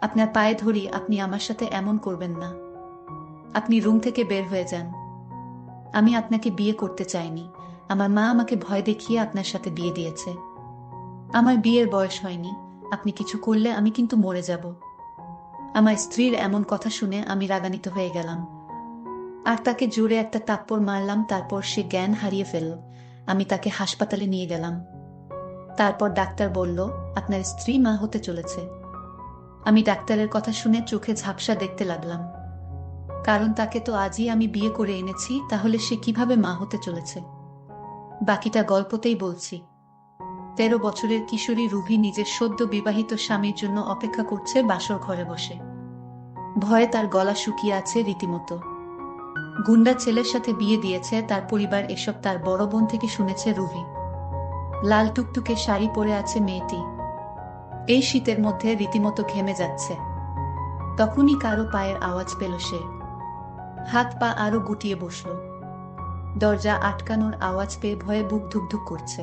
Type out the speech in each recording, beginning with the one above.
আপনার পায়ে ধরি, আপনি আমার সাথে এমন করবেন না। আপনি রুম থেকে বের হয়ে যান। আমি আপনাকে বিয়ে করতে চাইনি। আমার মা আমাকে ভয় দেখিয়ে আপনার সাথে বিয়ে দিয়েছে। আমার বিয়ের বয়স হয়নি। আপনি কিছু করলে আমি কিন্তু মরে যাব। আমার স্ত্রীর এমন কথা শুনে আমি রাগান্বিত হয়ে গেলাম আর তাকে জোরে একটা থাপ্পড় মারলাম। তারপর সে জ্ঞান হারিয়ে ফেলল। আমি তাকে হাসপাতালে নিয়ে গেলাম। তারপর ডাক্তার বলল, আপনার স্ত্রী মা হতে চলেছে। আমি ডাক্তারের কথা শুনে চোখে ঝাপসা দেখতে লাগলাম, কারণ তাকে তো আজই আমি বিয়ে করে এনেছি, তাহলে সে কিভাবে মা হতে চলেছে? বাকিটা গল্পতেই বলছি। 13 বছরের কিশোরী রুভি নিজের সদ্য বিবাহিত স্বামীর জন্য অপেক্ষা করছে বাসর ঘরে বসে। ভয়ে তার গলা শুকিয়ে আছে রীতিমতো। গুন্ডা ছেলের সাথে বিয়ে দিয়েছে তার পরিবার, এসব তার বড় বোন থেকে শুনেছে রুভি। লাল টুকটুকে শাড়ি পরে আছে মেয়েটি। এই শীতের মধ্যে রীতিমতো ঘেমে যাচ্ছে। তখনই কারো পায়ের আওয়াজ পেল সে। হাত পা আরো গুটিয়ে বসল। দরজা আটকানোর আওয়াজ পেয়ে ভয়ে বুক ধুকধুক করছে।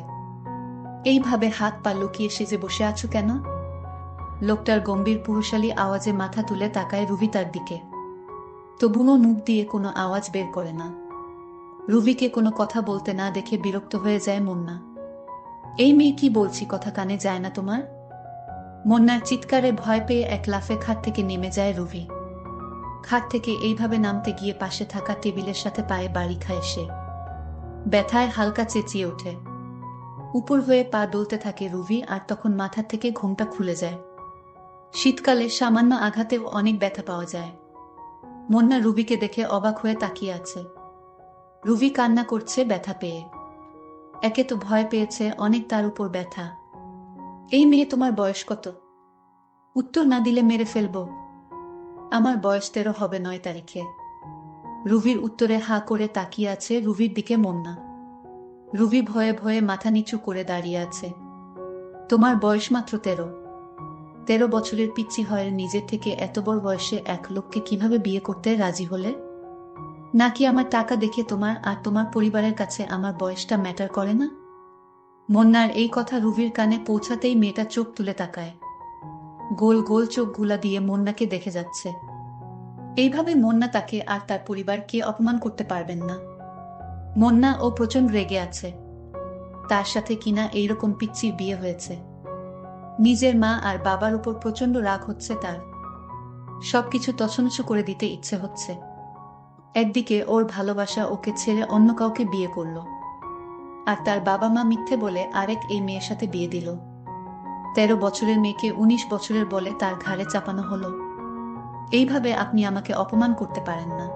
এইভাবে হাত পা লুকিয়ে সেজে বসে আছো কেন? লোকটার গম্ভীর পুরুষালী আওয়াজে মাথা তুলে তাকায় রুভি তার দিকে। তবুও মুখ দিয়ে কোনো আওয়াজ বের করে না। রুভিকে কোনো কথা বলতে না দেখে বিরক্ত হয়ে যায় মুন্না। এই মেয়ে, কি বলছি কথা কানে যায় না তোমার? মুন্নার চিৎকারে ভয় পেয়ে এক লাফে খাট থেকে নেমে যায় রুভি। খাট থেকে এইভাবে নামতে গিয়ে পাশে থাকা টেবিলের সাথে পায়ে বাড়ি খায় সে। ব্যথায় হালকা চেঁচিয়ে ওঠে। উপর হয়ে পা ডলতে থাকে রুভি, আর তখন মাথা থেকে ঘোমটা খুলে যায়। শীতকালে সামান্য আঘাতেও অনেক ব্যথা পাওয়া যায়। মুন্না রুভিকে দেখে অবাক হয়ে তাকিয়ে আছে। রুভি কান্না করছে ব্যথা পেয়ে। একে তো ভয় পেয়েছে অনেক, তার উপর ব্যথা। এই মেয়ে, তোমার বয়স কত? উত্তর না দিলে মেরে ফেলবো। আমার বয়স 13 হবে 9 তারিখে। রুভির উত্তরে হা করে তাকিয়ে আছে রুভির দিকে মুন্না। রুভি ভয়ে ভয়ে মাথা নিচু করে দাঁড়িয়ে আছে। তোমার বয়স মাত্র 13? 13 বছরের পিচ্চি হয়ে নিজের থেকে এত বড় বয়সে এক লোককে কিভাবে বিয়ে করতে রাজি হলে? নাকি আমার টাকা দেখে তোমার আর তোমার পরিবারের কাছে আমার বয়সটা ম্যাটার করে না? মুন্নার এই কথা রুভির কানে পৌঁছাতেই মেয়েটা চোখ তুলে তাকায়। গোল গোল চোখ গুলা দিয়ে মুন্নাকে দেখে যাচ্ছে। এইভাবে মুন্না তাকে আর তার পরিবারকে অপমান করতে পারবেন না। মুন্না ও প্রচন্ড রেগে আছে। তার সাথে কিনা এইরকম পিচ্চির বিয়ে হয়েছে। নিজের মা আর বাবার উপর প্রচন্ড রাগ হচ্ছে তার। সবকিছু তছনছ করে দিতে ইচ্ছে হচ্ছে। একদিকে ওর ভালোবাসা ওকে ছেড়ে অন্য কাউকে বিয়ে করলো, আর তার বাবা মা মিথ্যে বলে আরেক এই মেয়ের সাথে বিয়ে দিল। 13 বছরের মেয়েকে 19 বছরের বলে তার ঘাড়ে চাপানো হলো। এইভাবে আপনি আমাকে অপমান করতে পারেন না।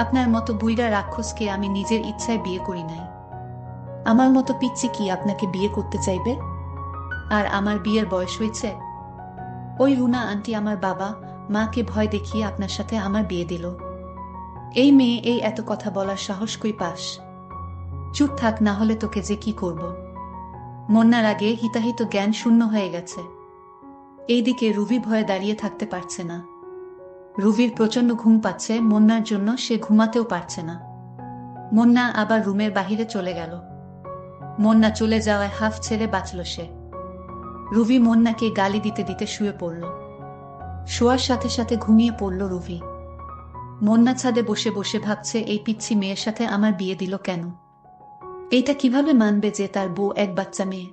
আপনার মতো বুইড়া রাক্ষসকে আমি নিজের ইচ্ছায় বিয়ে করি নাই। আমার মতো পিচ্চি কি আপনাকে বিয়ে করতে চাইবে? আর আমার বিয়ের বয়স হয়েছে? ওই রুনা আন্টি আমার বাবা মাকে ভয় দেখিয়ে আপনার সাথে আমার বিয়ে দিল। এই মেয়ে, এই এত কথা বলার সাহস কই পাস? চুপ থাক, না হলে তোকে যে কি করব। মুন্নার আগে হিতাহিত জ্ঞান শূন্য হয়ে গেছে। এইদিকে রুভি ভয়ে দাঁড়িয়ে থাকতে পারছে না। রুভির প্রচন্ড ঘুম পাচ্ছে, মুন্নার জন্য সে ঘুমাতেও পারছে না। মুন্না আবার রুমের বাহিরে চলে গেল। মুন্না চলে যাওয়ায় হাফ ছেড়ে বাঁচল সে। রুভি মুন্নাকে গালি দিতে দিতে শুয়ে পড়ল। শোয়ার সাথে সাথে ঘুমিয়ে পড়ল রুভি। মুন্না ছাদে বসে বসে ভাবছে, এই পিচ্চি মেয়ের সাথে আমার বিয়ে দিল কেন? এইটা কিভাবে মানবে যে তার বউ এক বাচ্চা মেয়ে?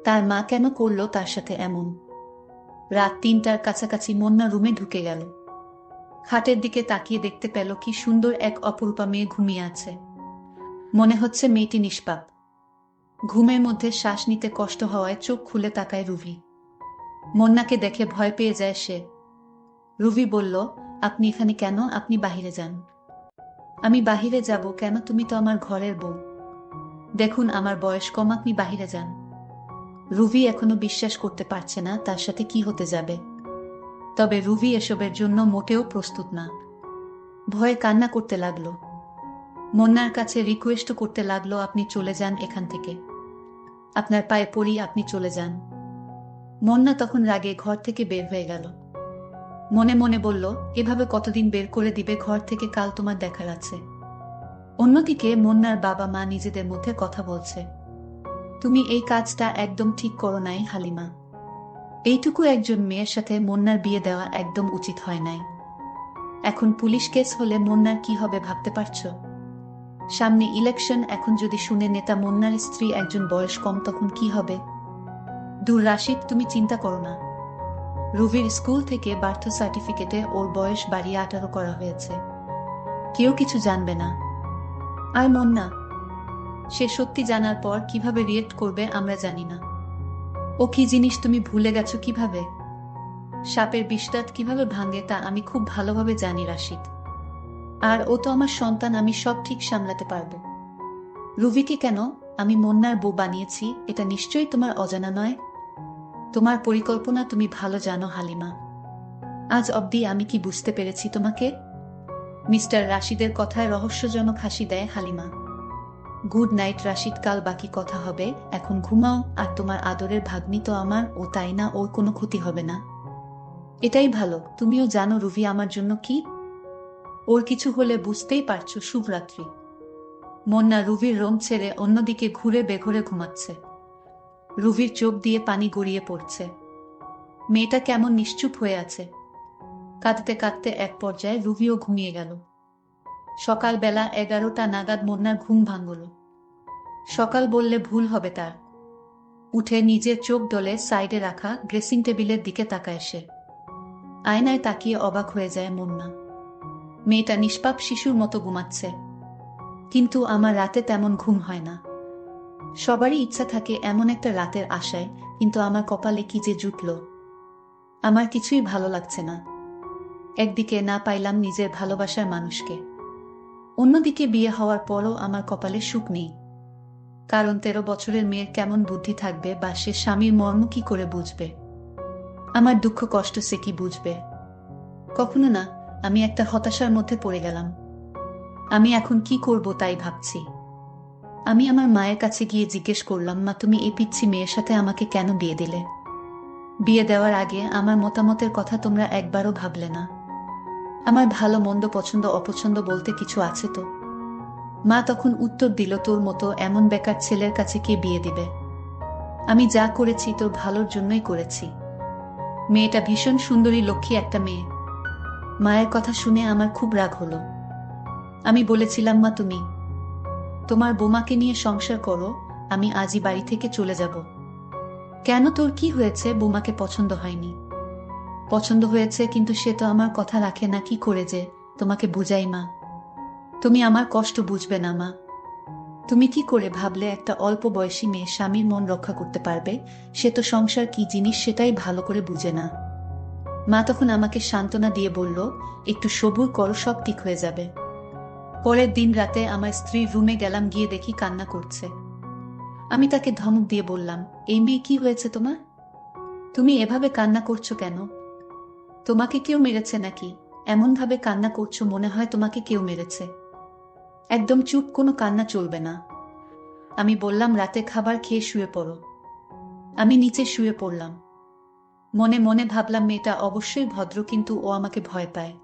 তার মা কেন করলো তার সাথে এমন? রাত 3টার কাছাকাছি মুন্না রুমে ঢুকে গেল। খাটের দিকে তাকিয়ে দেখতে পেল কি সুন্দর এক অপরূপা মেয়ে ঘুমিয়ে আছে। মনে হচ্ছে মেয়েটি নিষ্পাপ। ঘুমের মধ্যে শ্বাস নিতে কষ্ট হওয়ায় চোখ খুলে তাকায় রুভি। মুন্নাকে দেখে ভয় পেয়ে যায় সে। রুভি বলল, আপনি এখানে কেন? আপনি বাহিরে যান। আমি বাহিরে যাব কেন? তুমি তো আমার ঘরের বউ। দেখুন আমার বয়স কম, আপনি বাহিরে যান। রুভি এখনো বিশ্বাস করতে পারছে না তার সাথে কি হতে যাবে। তবে রুভি এসবের জন্য মোটেও প্রস্তুত না। ভয়ে কান্না করতে লাগলো। মুন্নার কাছে রিকোয়েস্ট করতে লাগলো, আপনি চলে যান এখান থেকে। আপনার পায়ে পড়ি, আপনি চলে যান। মুন্না তখন রাগে ঘর থেকে বের হয়ে গেল। মনে মনে বলল, এভাবে কতদিন বের করে দিবে ঘর থেকে? কাল তোমার দেখার আছে। অন্যদিকে মুন্নার বাবা মা নিজেদের মধ্যে কথা বলছে। তুমি এই কাজটা একদম ঠিক করো নাই হালিমা। এইটুকু একজন মেয়ের সাথে মুন্নার বিয়ে দেওয়া একদম উচিত হয় নাই। এখন পুলিশ কেস হলে মুন্নার কি হবে ভাবতে পারছো? সামনে ইলেকশন, এখন যদি শুনে নেতা মুন্নার স্ত্রী একজন বয়স কম, তখন কি হবে? দূর রাশিদ, তুমি চিন্তা করো না। রুবির স্কুল থেকে বার্থ সার্টিফিকেটে ওর বয়স বাড়িয়ে 18 করা হয়েছে। কেউ কিছু জানবে না। আর মুন্না, সে সত্যি জানার পর কিভাবে রিয়েক্ট করবে আমরা জানি না। ও কি জিনিস তুমি ভুলে গেছো কিভাবে? সাপের বিষদাঁত কিভাবে ভাঙে তা আমি খুব ভালোভাবে জানি রাশিদ। আর ও তো আমার সন্তান, আমি সব ঠিক সামলাতে পারবো। রুবিকে কেন আমি মুন্নার বউ বানিয়েছি এটা নিশ্চয়ই তোমার অজানা নয়। তোমার পরিকল্পনা তুমি ভালো জানো হালিমা। আজ অবধি আমি কি বুঝতে পেরেছি তোমাকে? মিস্টার রাশিদের কথায় রহস্যজনক হাসি দেয় হালিমা। গুড নাইট রাশিদ, কাল বাকি কথা হবে, এখন ঘুমাও। আর তোমার আদরের ভাগ্নি তো আমার, ও তাই না, ওর কোনো ক্ষতি হবে না। এটাই ভালো। তুমিও জানো রুভি আমার জন্য কি। ওর কিছু হলে বুঝতেই পারছো। শুভরাত্রি। মুন্না রুভির রুম ছেড়ে অন্যদিকে ঘুরে বেঘরে ঘুমাচ্ছে। রুভির চোখ দিয়ে পানি গড়িয়ে পড়ছে। মেয়েটা কেমন নিশ্চুপ হয়ে আছে। কাঁদতে কাঁদতে এক পর্যায়ে রুভিও ঘুমিয়ে গেল। সকালবেলা 11টা নাগাদ মুন্নার ঘুম ভাঙল। সকাল বললে ভুল হবে তার। উঠে নিজের চোখ ডলে সাইডে রাখা ড্রেসিং টেবিলের দিকে তাকায় সে। আয়নায় তাকিয়ে অবাক হয়ে যায় মুন্না। মেয়েটা নিষ্পাপ শিশুর মতো ঘুমাচ্ছে। কিন্তু আমার রাতে তেমন ঘুম হয় না। সবারই ইচ্ছা থাকে এমন একটা রাতের আশায়, কিন্তু আমার কপালে কি যে জুটল। আমার কিছুই ভালো লাগছে না। একদিকে না পাইলাম নিজের ভালোবাসার মানুষকে, অন্যদিকে বিয়ে হওয়ার পরও আমার কপালে সুখ নেই। কারণ 13 বছরের মেয়ের কেমন বুদ্ধি থাকবে, বা সে স্বামীর মর্ম কি করে বুঝবে? আমার দুঃখ কষ্ট সে কি বুঝবে? কখনো না। আমি একটা হতাশার মধ্যে পড়ে গেলাম। আমি এখন কি করব তাই ভাবছি। আমি আমার মায়ের কাছে গিয়ে জিজ্ঞেস করলাম, মা তুমি এই পিচ্ছি মেয়ের সাথে আমাকে কেন বিয়ে দিলে? বিয়ে দেওয়ার আগে আমার মতামতের কথা তোমরা একবারও ভাবলে না। আমার ভালো মন্দ পছন্দ অপছন্দ বলতে কিছু আছে তো? মা তখন উত্তর দিল, তোর মতো এমন বেকার ছেলের কাছে কে বিয়ে দিবে? আমি যা করেছি তোর ভালোর জন্যই করেছি। মেয়েটা ভীষণ সুন্দরী, লক্ষ্মী একটা মেয়ে। মায়ের কথা শুনে আমার খুব রাগ হলো। আমি বলেছিলাম, মা তুমি তোমার বোমাকে নিয়ে সংসার করো, আমি আজই বাড়ি থেকে চলে যাব। কেন, তোর কি হয়েছে? বোমাকে পছন্দ হয়নি? পছন্দ হয়েছে, কিন্তু সে তো আমার কথা রাখে না। কি করে যে তোমাকে বুঝাই মা? তুমি আমার কষ্ট বুঝবে না মা। তুমি কি করে ভাবলে একটা অল্প বয়সী মেয়ে স্বামীর মন রক্ষা করতে পারবে? সে তো সংসার কি জিনিস সেটাই ভালো করে বুঝে না। মা তখন আমাকে সান্ত্বনা দিয়ে বলল, একটু সবুর করো, সব ঠিক হয়ে যাবে। পরের দিন রাতে আমার স্ত্রীর রুমে গেলাম, গিয়ে দেখি কান্না করছে। আমি তাকে ধমক দিয়ে বললাম, এই মেয়ে কি হয়েছে তোমার? তুমি এভাবে কান্না করছো কেন? তোমাকে কেউ মেরেছে নাকি? এমন ভাবে কান্না করছো মনে হয় তোমাকে কেউ মেরেছে। একদম চুপ, কোনো কান্না চলবে না। আমি বললাম, রাতে খাবার খেয়ে শুয়ে পড়ো। আমি নিচে শুয়ে পড়লাম। মনে মনে ভাবলাম মেয়েটা অবশ্যই ভদ্র, কিন্তু ও আমাকে ভয় পায়।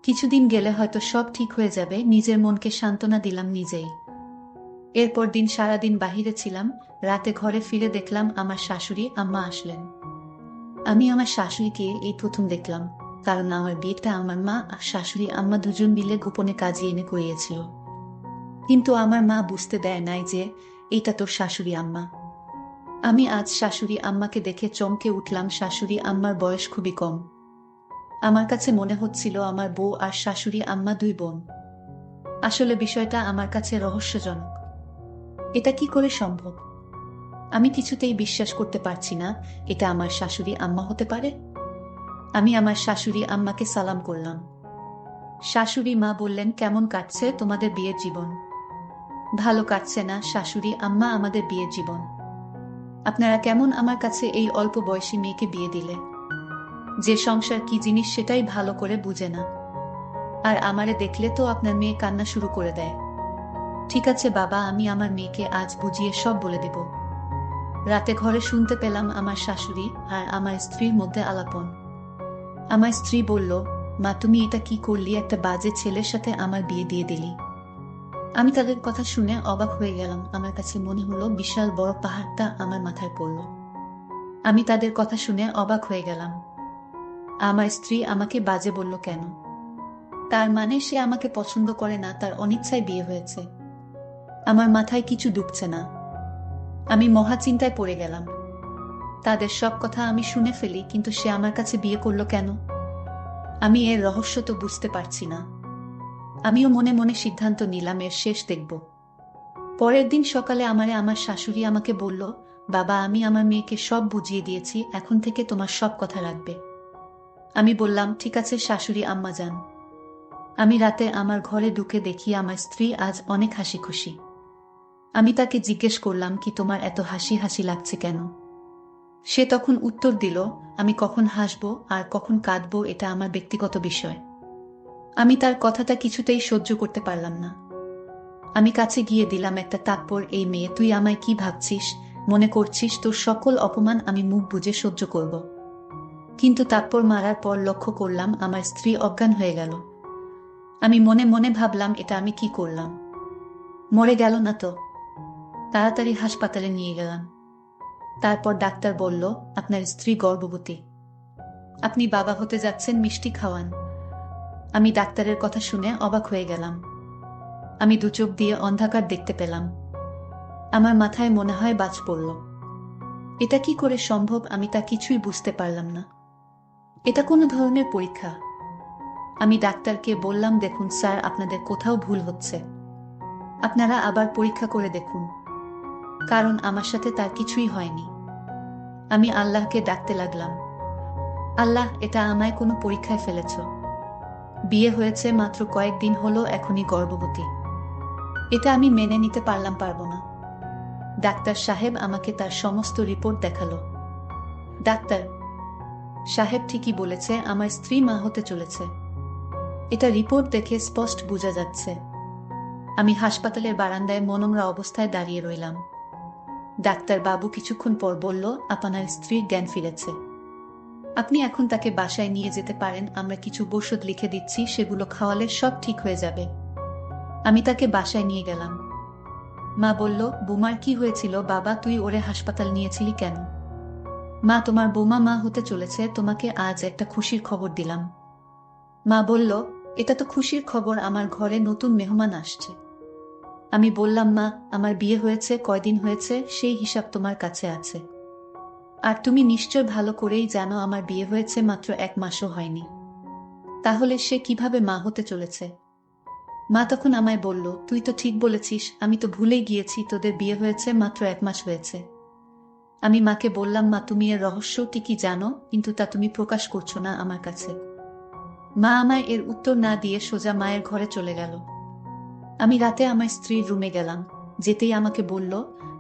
কিছুদিন গেলে হয়তো সব ঠিক হয়ে যাবে। নিজের মনকে সান্ত্বনা দিলাম নিজেই। এরপর দিন সারাদিন বাহিরে ছিলাম। রাতে ঘরে ফিরে দেখলাম আমার শাশুড়ি আম্মা আসলেন। আমি আমার শাশুড়িকে এই প্রথম দেখলাম, কারণ আমার বিয়েটা আমার মা আর শাশুড়ি আম্মা দুজন মিলে গোপনে কাজে এনে করিয়েছিল। কিন্তু আমার মা বুঝতে দেয় নাই যে এটা তোর শাশুড়ি আম্মা। আমি আজ শাশুড়ি আম্মাকে দেখে চমকে উঠলাম। শাশুড়ি আম্মার বয়স খুবই কম। আমার কাছে মনে হচ্ছিল আমার বউ আর শাশুড়ি আম্মা দুই বোন। আসলে বিষয়টা আমার কাছে রহস্যজনক। এটা কি করে সম্ভব? আমি কিছুতেই বিশ্বাস করতে পারছি না এটা আমার শাশুড়ি আম্মা হতে পারে। আমি আমার শাশুড়ি আম্মাকে সালাম করলাম। শাশুড়ি মা বললেন, কেমন কাটছে তোমাদের বিয়ের জীবন? ভালো কাটছে না শাশুড়ি আম্মা আমাদের বিয়ের জীবন। আপনারা কেমন আমার কাছে এই অল্প বয়সী মেয়েকে বিয়ে দিলে, যে সংসার কি জিনিস সেটাই ভালো করে বুঝে না। আর আমারে দেখলে তো আপনার মেয়ে কান্না শুরু করে দেয়। ঠিক আছে বাবা, আমি আমার মেয়েকে আজ বুঝিয়ে সব বলে দেব। রাতে ঘরে শুনতে পেলাম আমার শাশুড়ি আর আমার স্ত্রীর মধ্যে আলাপন। আমার স্ত্রী বলল, মা তুমি এটা কি করলি? একটা বাজে ছেলের সাথে আমার বিয়ে দিয়ে দিলি। আমি তাদের কথা শুনে অবাক হয়ে গেলাম। আমার কাছে মনে হলো বিশাল বড় পাহাড়টা আমার মাথায় পড়ল। আমি তাদের কথা শুনে অবাক হয়ে গেলাম। আমার স্ত্রী আমাকে বাজে বলল কেন? তার মানে সে আমাকে পছন্দ করে না, তার অনিচ্ছায় বিয়ে হয়েছে। আমার মাথায় কিছু ঢুকছে না। আমি মহা চিন্তায় পড়ে গেলাম। তাদের সব কথা আমি শুনে ফেলি, কিন্তু সে আমার কাছে বিয়ে করলো কেন? আমি এর রহস্য তো বুঝতে পারছি না। আমিও মনে মনে সিদ্ধান্ত নিলাম এর শেষ দেখব। পরের দিন সকালে আমার শাশুড়ি আমাকে বলল, বাবা, আমি আমার মেয়েকে সব বুঝিয়ে দিয়েছি, এখন থেকে তোমার সব কথা রাখবে। আমি বললাম, ঠিক আছে শাশুড়ি আম্মা যান। আমি রাতে আমার ঘরে ঢুকে দেখি আমার স্ত্রী আজ অনেক হাসি খুশি। আমি তাকে জিজ্ঞেস করলাম, কি তোমার এত হাসি হাসি লাগছে কেন? সে তখন উত্তর দিল, আমি কখন হাসবো আর কখন কাঁদবো এটা আমার ব্যক্তিগত বিষয়। আমি তার কথাটা কিছুতেই সহ্য করতে পারলাম না। আমি কাছে গিয়ে দিলাম একটা তাপ্পড়, এই মেয়ে, তুই আমায় কি ভাবছিস? মনে করছিস তোর সকল অপমান আমি মুখ বুজে সহ্য করব? কিন্তু তাপ্পড় মারার পর লক্ষ্য করলাম আমার স্ত্রী অজ্ঞান হয়ে গেল। আমি মনে মনে ভাবলাম, এটা আমি কি করলাম? মরে গেল না তো? তাড়াতাড়ি হাসপাতালে নিয়ে গেলাম। তারপর ডাক্তার বলল, আপনার স্ত্রী গর্ভবতী। আপনি বাবা হতে যাচ্ছেন, মিষ্টি খাওয়ান। আমি ডাক্তারের কথা শুনে অবাক হয়ে গেলাম। আমি দু চোখ দিয়ে অন্ধকার দেখতে পেলাম। আমার মাথায় মনে হয় বাজ পড়ল। এটা কি করে সম্ভব? আমি তা কিছুই বুঝতে পারলাম না। এটা কোনো ধরনের পরীক্ষা? আমি ডাক্তারকে বললাম, দেখুন স্যার, আপনাদের কোথাও ভুল হচ্ছে। আপনারা আবার পরীক্ষা করে দেখুন, কারণ আমার সাথে তার কিছুই হয়নি। আমি আল্লাহকে ডাকতে লাগলাম, আল্লাহ, এটা আমায় কোনো পরীক্ষায় ফেলেছ। বিয়ে হয়েছে মাত্র কয়েকদিন হলো, এখনই গর্ভবতী। এটা আমি মেনে নিতে পারবো না। ডাক্তার সাহেব আমাকে তার সমস্ত রিপোর্ট দেখালো। ডাক্তার সাহেব ঠিকই বলেছে, আমার স্ত্রী মা হতে চলেছে। এটা রিপোর্ট দেখে স্পষ্ট বোঝা যাচ্ছে। আমি হাসপাতালের বারান্দায় মনমরা অবস্থায় দাঁড়িয়ে রইলাম। ডাক্তার বাবু কিছুক্ষণ পর বলল, আপনার স্ত্রীর জ্ঞান ফিরেছে। আপনি এখন তাকে বাসায় নিয়ে যেতে পারেন, আমরা কিছু ওষুধ লিখে দিচ্ছি, সেগুলো খাওয়ালে সব ঠিক হয়ে যাবে। আমি তাকে বাসায় নিয়ে গেলাম। মা বলল, বোমার কি হয়েছিল বাবা? তুই ওরে হাসপাতাল নিয়েছিলি কেন? মা, তোমার বোমা মা হতে চলেছে, তোমাকে আজ একটা খুশির খবর দিলাম। মা বলল, এটা তো খুশির খবর, আমার ঘরে নতুন মেহমান আসছে। আমি বললাম, মা, আমার বিয়ে হয়েছে কয়দিন হয়েছে সেই হিসাব তোমার কাছে আছে। আর তুমি নিশ্চয় ভালো করেই জানো আমার বিয়ে হয়েছে মাত্র 1 মাসও হয়নি। তাহলে সে কিভাবে মা হতে চলেছে? মা তখন আমায় বলল, তুই তো ঠিক বলেছিস, আমি তো ভুলেই গিয়েছি, তোদের বিয়ে হয়েছে মাত্র 1 মাস হয়েছে। আমি মাকে বললাম, মা, তুমি এর রহস্য ঠিকই জানো, কিন্তু তা তুমি প্রকাশ করছো না আমার কাছে। মা আমায় এর উত্তর না দিয়ে সোজা মায়ের ঘরে চলে গেল। আমি রাতে আমার স্ত্রীর রুমে গেলাম। যেতেই আমাকে বলল,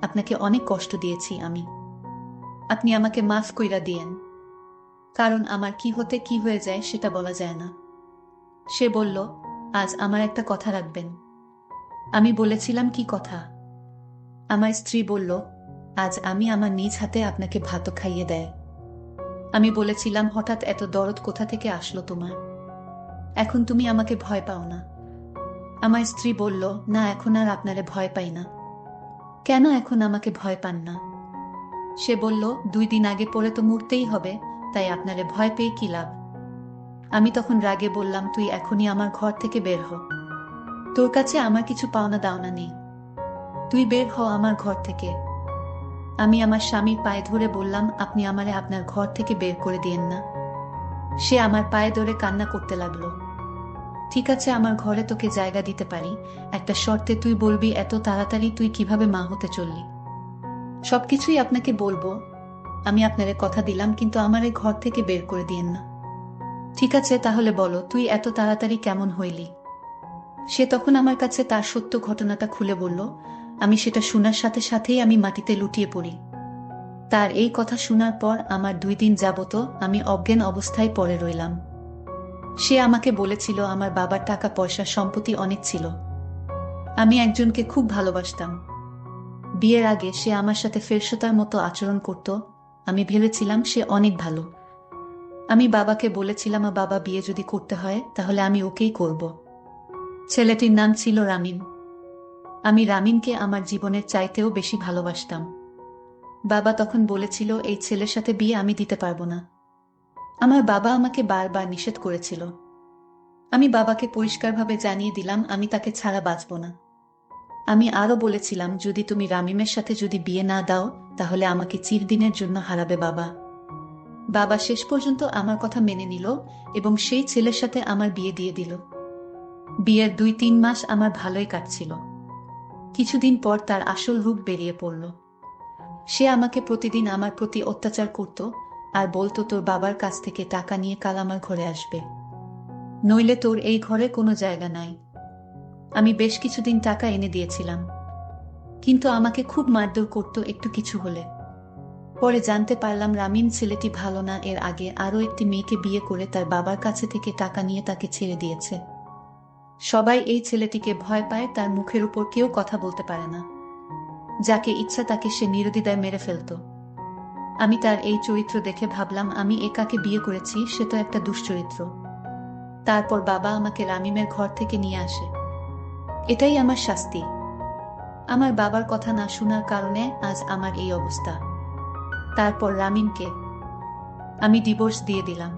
আপনাকে অনেক কষ্ট দিয়েছি আমি। আপনি আমাকে মাফ কইরা দিয়েন, কারণ আমার কি হতে কি হয়ে যায় সেটা বলা যায় না। সে বলল, আজ আমার একটা কথা রাখবেন। আমি বলেছিলাম, কি কথা? আমার স্ত্রী বলল, আজ আমি আমার নিজ হাতে আপনাকে ভাত খাইয়ে দেয়। আমি বলেছিলাম, হঠাৎ এত দরদ কোথা থেকে আসলো তোমার? এখন তুমি আমাকে ভয় পাও না? আমার স্ত্রী বলল, না, এখন আর আপনারে ভয় পাই না। কেন এখন আমাকে ভয় পান না? সে বলল, 2 দিন আগে পরে তো মরতেই হবে, তাই আপনারে ভয় পেয়ে কি লাভ? আমি তখন রাগে বললাম, তুই এখনই আমার ঘর থেকে বের হ। তোর কাছে আমার কিছু পাওনা দাওনা নেই। তুই বের হ আমার ঘর থেকে। আমি আমার স্বামীর পায়ে ধরে বললাম, আপনি আমারে আপনার ঘর থেকে বের করে দিয়েন না। সে আমার পায়ে ধরে কান্না করতে লাগলো। ঠিক আছে, আমার ঘরে তোকে জায়গা দিতে পারি, একটা শর্তে, তুই বলবি এত তাড়াতাড়ি তুই কিভাবে মা হতে চললি। সবকিছুই আপনাকে বলবো, আমি আপনারে কথা দিলাম, কিন্তু আমারে ঘর থেকে বের করে দিয়েন না। ঠিক আছে, তাহলে বলো, তুই এত তাড়াতাড়ি কেমন হইলি? সে তখন আমার কাছে তার সত্য ঘটনাটা খুলে বলল। আমি সেটা শোনার সাথে সাথেই আমি মাটিতে লুটিয়ে পড়ি। তার এই কথা শোনার পর আমার 2 দিন যাবত আমি অজ্ঞান অবস্থায় পড়ে রইলাম। সে আমাকে বলেছিল আমার বাবার টাকা পয়সা সম্পত্তি অনেক ছিল। আমি একজনকে খুব ভালোবাসতাম। বিয়ের আগে সে আমার সাথে ফেরেশতার মতো আচরণ করত। আমি ভেবেছিলাম সে অনেক ভালো। আমি বাবাকে বলেছিলাম, বাবা, বিয়ে যদি করতে হয় তাহলে আমি ওকেই করব। ছেলেটির নাম ছিল রামিন। আমি রামিনকে আমার জীবনের চাইতেও বেশি ভালোবাসতাম। বাবা তখন বলেছিল এই ছেলের সাথে বিয়ে আমি দিতে পারবো না। আমার বাবা আমাকে বারবার নিষেধ করেছিল। আমি বাবাকে পরিষ্কারভাবে জানিয়ে দিলাম আমি তাকে ছাড়া বাঁচব না। আমি আরো বলেছিলাম যদি তুমি রামিমের সাথে যদি বিয়ে না দাও তাহলে আমাকে চিরদিনের জন্য হারাবে বাবা। বাবা শেষ পর্যন্ত আমার কথা মেনে নিল এবং সেই ছেলের সাথে আমার বিয়ে দিয়ে দিল। বিয়ের 2-3 মাস আমার ভালোই কাটছিল। কিছুদিন পর তার আসল রূপ বেরিয়ে পড়ল। সে আমাকে প্রতিদিন আমার প্রতি অত্যাচার করত আর বলতো তোর বাবার কাছ থেকে টাকা নিয়ে কাল আমার ঘরে আসবে, নইলে তোর এই ঘরে কোনো জায়গা নাই। আমি বেশ কিছুদিন টাকা এনে দিয়েছিলাম, কিন্তু আমাকে খুব মারধর করত একটু কিছু হলে। পরে জানতে পারলাম রামিম ছেলেটি ভালো না, এর আগে আরও একটি মেয়েকে বিয়ে করে তার বাবার কাছে থেকে টাকা নিয়ে তাকে ছেড়ে দিয়েছে। সবাই এই ছেলেটিকে ভয় পায়, তার মুখের উপর কেউ কথা বলতে পারে না। যাকে ইচ্ছা তাকে সে নির্দ্বিধায় মেরে ফেলত। আমি তার এই চরিত্র দেখে ভাবলাম আমি একাকে বিয়ে করেছি, সে তো একটা দুশ্চরিত্র। তারপর বাবা আমাকে রামিমের ঘর থেকে নিয়ে আসে। এটাই আমার শাস্তি। আমার বাবার কথা না শোনার কারণে আজ আমার এই অবস্থা। তারপর রামিমকে আমি ডিভোর্স দিয়ে দিলাম।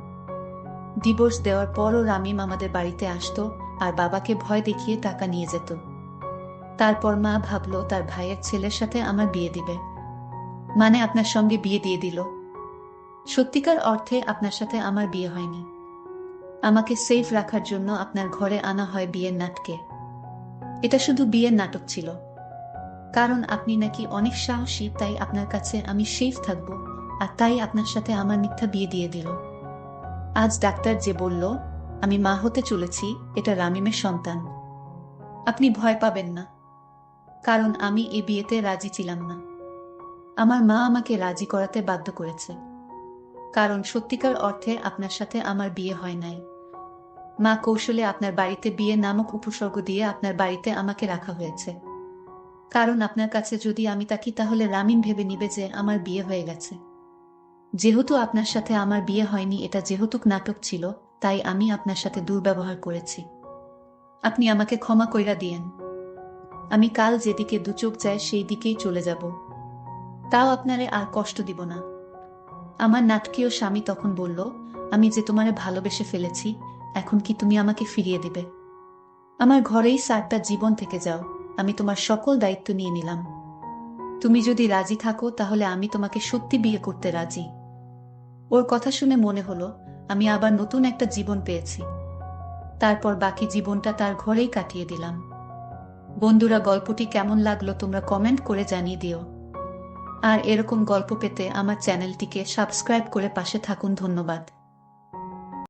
ডিভোর্স দেওয়ার পরও রামিম আমাদের বাড়িতে আসতো আর বাবাকে ভয় দেখিয়ে টাকা নিয়ে যেত। তারপর মা ভাবলো তার ভাইয়ের ছেলের সাথে আমার বিয়ে দিবে, মানে আপনার সঙ্গে বিয়ে দিয়ে দিল। সত্যিকার অর্থে আপনার সাথে আমার বিয়ে হয়নি। আমাকে সেফ রাখার জন্য আপনার ঘরে আনা হয় বিয়ের নাটকে। এটা শুধু বিয়ের নাটক ছিল, কারণ আপনি নাকি অনেক সাহসী, তাই আপনার কাছে আমি সেফ থাকবো, আর তাই আপনার সাথে আমার মিথ্যা বিয়ে দিয়ে দিল। আজ ডাক্তার যে বলল আমি মা হতে চলেছি, এটা রামিমের সন্তান। আপনি ভয় পাবেন না, কারণ আমি এই বিয়েতে রাজি ছিলাম না। আমার মা আমাকে রাজি করাতে বাধ্য করেছে, কারণ সত্যিকার অর্থে আপনার সাথে আমার বিয়ে হয় নাই। মা কৌশলে আপনার বাড়িতে বিয়ে নামক উপসর্গ দিয়ে আপনার বাড়িতে আমাকে রাখা হয়েছে, কারণ আপনার কাছে যদি আমি থাকি তাহলে রামিম ভেবে নিবে যে আমার বিয়ে হয়ে গেছে। যেহেতু আপনার সাথে আমার বিয়ে হয়নি, এটা যেহেতু নাটক ছিল, তাই আমি আপনার সাথে দুর্ব্যবহার করেছি। আপনি আমাকে ক্ষমা কইরা দিয়েন। আমি কাল যেদিকে দুচোখ যায় সেই দিকেই চলে যাব, তাও আপনারে আর কষ্ট দিব না। আমার নাটকীয় স্বামী তখন বলল, আমি যে তোমারে ভালোবেসে ফেলেছি, এখন কি তুমি আমাকে ফিরিয়ে দিবে? আমার ঘরেই 4টা জীবন থেকে যাও, আমি তোমার সকল দায়িত্ব নিয়ে নিলাম। তুমি যদি রাজি থাকো তাহলে আমি তোমাকে সত্যি বিয়ে করতে রাজি। ওর কথা শুনে মনে হলো আমি আবার নতুন একটা জীবন পেয়েছি। তারপর বাকি জীবনটা তার ঘরেই কাটিয়ে দিলাম। বন্ধুরা, গল্পটি কেমন লাগলো তোমরা কমেন্ট করে জানিয়ে দিও। আর এরকম গল্প পেতে আমার চ্যানেলটিকে সাবস্ক্রাইব করে পাশে থাকুন। ধন্যবাদ।